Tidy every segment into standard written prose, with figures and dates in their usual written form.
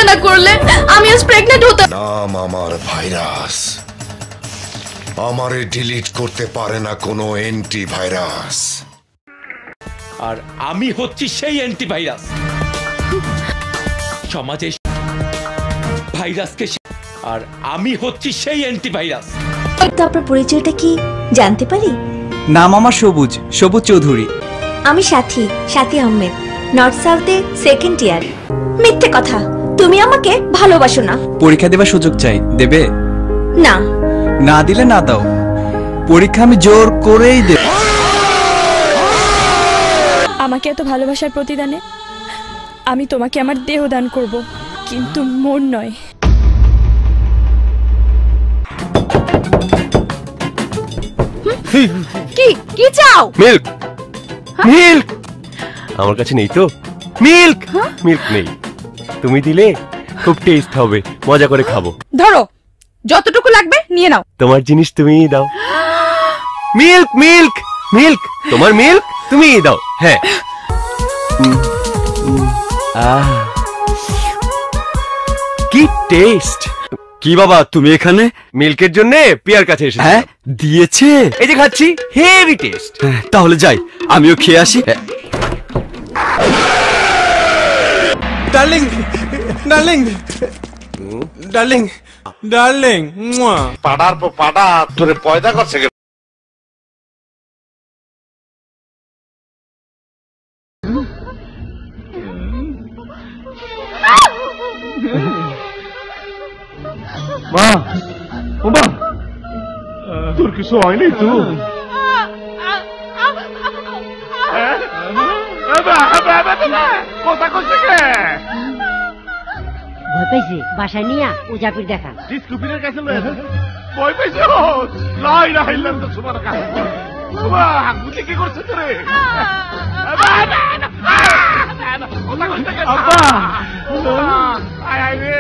না করলে আমি আজ প্রেগন্যান্ট হতাম। নাম আমার ভাইরাস, আমারে ডিলিট করতে পারে না কোনো অ্যান্টিভাইরাস। আর আমি হচ্ছি সেই অ্যান্টিভাইরাস, সমাজে ভাইরাসকে। আর আমি হচ্ছি সেই অ্যান্টিভাইরাস। তো আপনার পরিচয়টা কি জানতে পারি? নাম আমার সবুজ, সবুজ চৌধুরী। আমি সাথী আহমেদ, নর্থ সাউথে সেকেন্ড ইয়ার। মিথ্যে কথা, তুমি আমাকে ভালোবাসো না। পরীক্ষা দেবার সুযোগ চাই, দেবে? না। না দিলে না দাও, পরীক্ষা আমি জোর করেই দেব। আমাকে এত ভালোবাসার প্রতিদানে আমি তোমাকে আমার দেহ দান করব, কিন্তু মন নয়। কি কি চাও? মিল্ক, মিল্ক আমার কাছে নেই তো। মিল্ক, মিল্ক নেই, তুমি দিলে খুব টেস্ট হবে, মজা করে খাবো। ধরো, যতটুকু লাগবে নিয়ে নাও। তোমার জিনিস তুমিই দাও। মিল্ক, মিল্ক, মিল্ক, তোমার মিল্ক তুমিই দাও। হ্যাঁ। কি টেস্ট! কি বাবা তুমি এখানে? মিল্কের জন্য পিয়ার কাছে এসেছি। হ্যাঁ, দিয়েছে। এই যে খাচ্ছি, হেভি টেস্ট। তাহলে যাই, আমিও খেয়ে আসি। ডার্লিং, ডার্লিং, ডার্লিং, ডার্লিং, পাড়ার পর পাড়া তোরে পয়দা করছে। মা, ও মা, তোর কিছু হয়নি তো? কথা করছে কে? ভয় পেয়েছি, বাসায় নিয়ে উজাপির দেখা। ডিসকুপিনের কাছে ভয় পেয়েছে? লাই না হাইলাম তো তোমার কাছে। বুঝি কি করছে তোরে? কথা করছে কে? আব্বা, আয় আয় রে,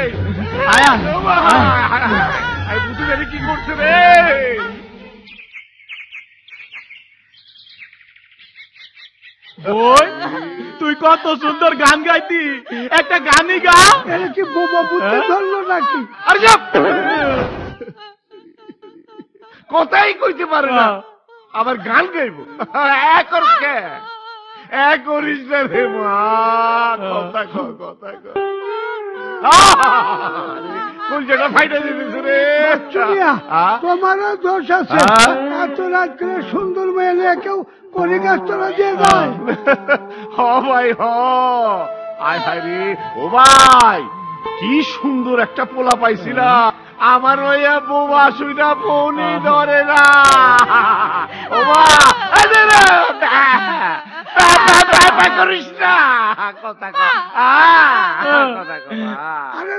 আয় আয়, বুঝি জানি কি করছে রে? ওই তুই কত সুন্দর গান গাইতি, একটা গানই গা। কি বোমা বুঝতে ধরলো নাকি? আরে কথাই কইতে পারে না, আবার গান গাইব। এক করিস না রে মা, কথা কথা যেটা ফাইটা দিতেছে রে। তোমারও দোষ আছে, এত রাত করে সুন্দর মেয়ে নিয়ে কেউ পরিগাছতলা দিয়ে যায়। হ ভাই হ, আয় হায় রে। ও ভাই, কি সুন্দর একটা পোলা পাইছিলাম, আমার ওইয়া বোবা শুইনা ফোনই ধরে না। ও মা করিস না, কথা আরে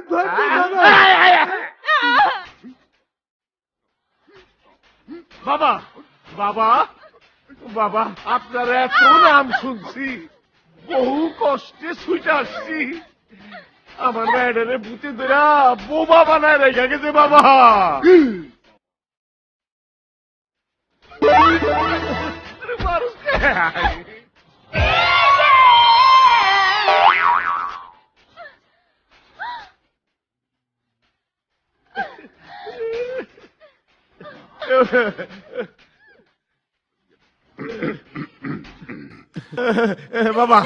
বাবা, বাবা, বাবা, আপনার এত নাম শুনছি, বহু কষ্টে ছুটে আসছি, আমার ম্যাডারে ভূতে ধরা বোবা বানায় রেখে গেছে বাবা। বাবা,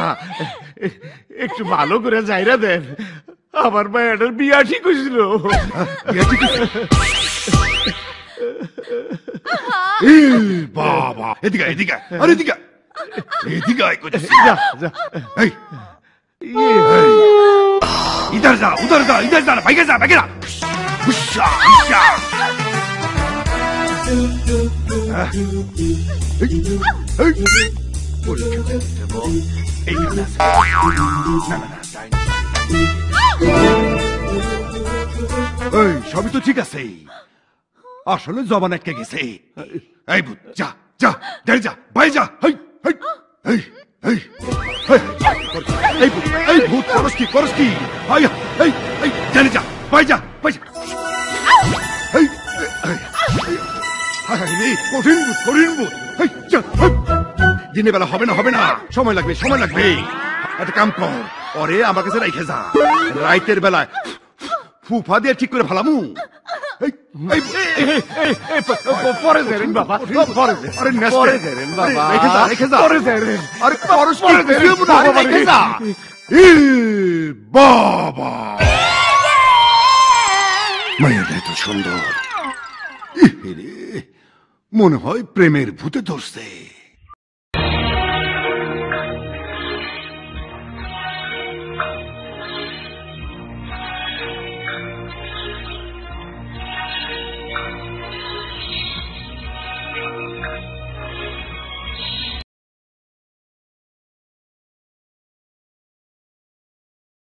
একটু ভালো করে যাইরা দেন, আমার মেয়েটার বিয়া ঠিক হয়েছিল। বাবা, এদিকে এদিকে, আরে এদিকে এদিকে, ইধার যা, উধার যা, ইধার যা, ভাইকে যা, ভাইকে যা। সবই তো ঠিক আছে, আসলে জবান আটকে গেছে। এই ভূত, যা যা, যাই যা, ভাই যা। এই ভূত করস কি, করস কি? জানি যা, ভাই যা, ভাই যা। কঠিন ভূত, কঠিন ভূত। দিনের বেলা হবে না, হবে না, সময় লাগবে, সময় লাগবে। একটা কাম কর, ওরে আমার কাছে রেখে যা, রাইতের বেলায় ফুফা দিয়ে ঠিক করে ফেলামু। পরে যাবেন বাবা, পরে যাবেন। আরে নেস্টে, পরে যাবেন বাবা, রেখে যা, রেখে যা। পরে যাবেন। আরে পরশ পরে কি যাবেন না, বাবা, রেখে যা। ই বাবা, মায়ের এত সুন্দর, ইরে, মনে হয় প্রেমের ভূতে ধরছে।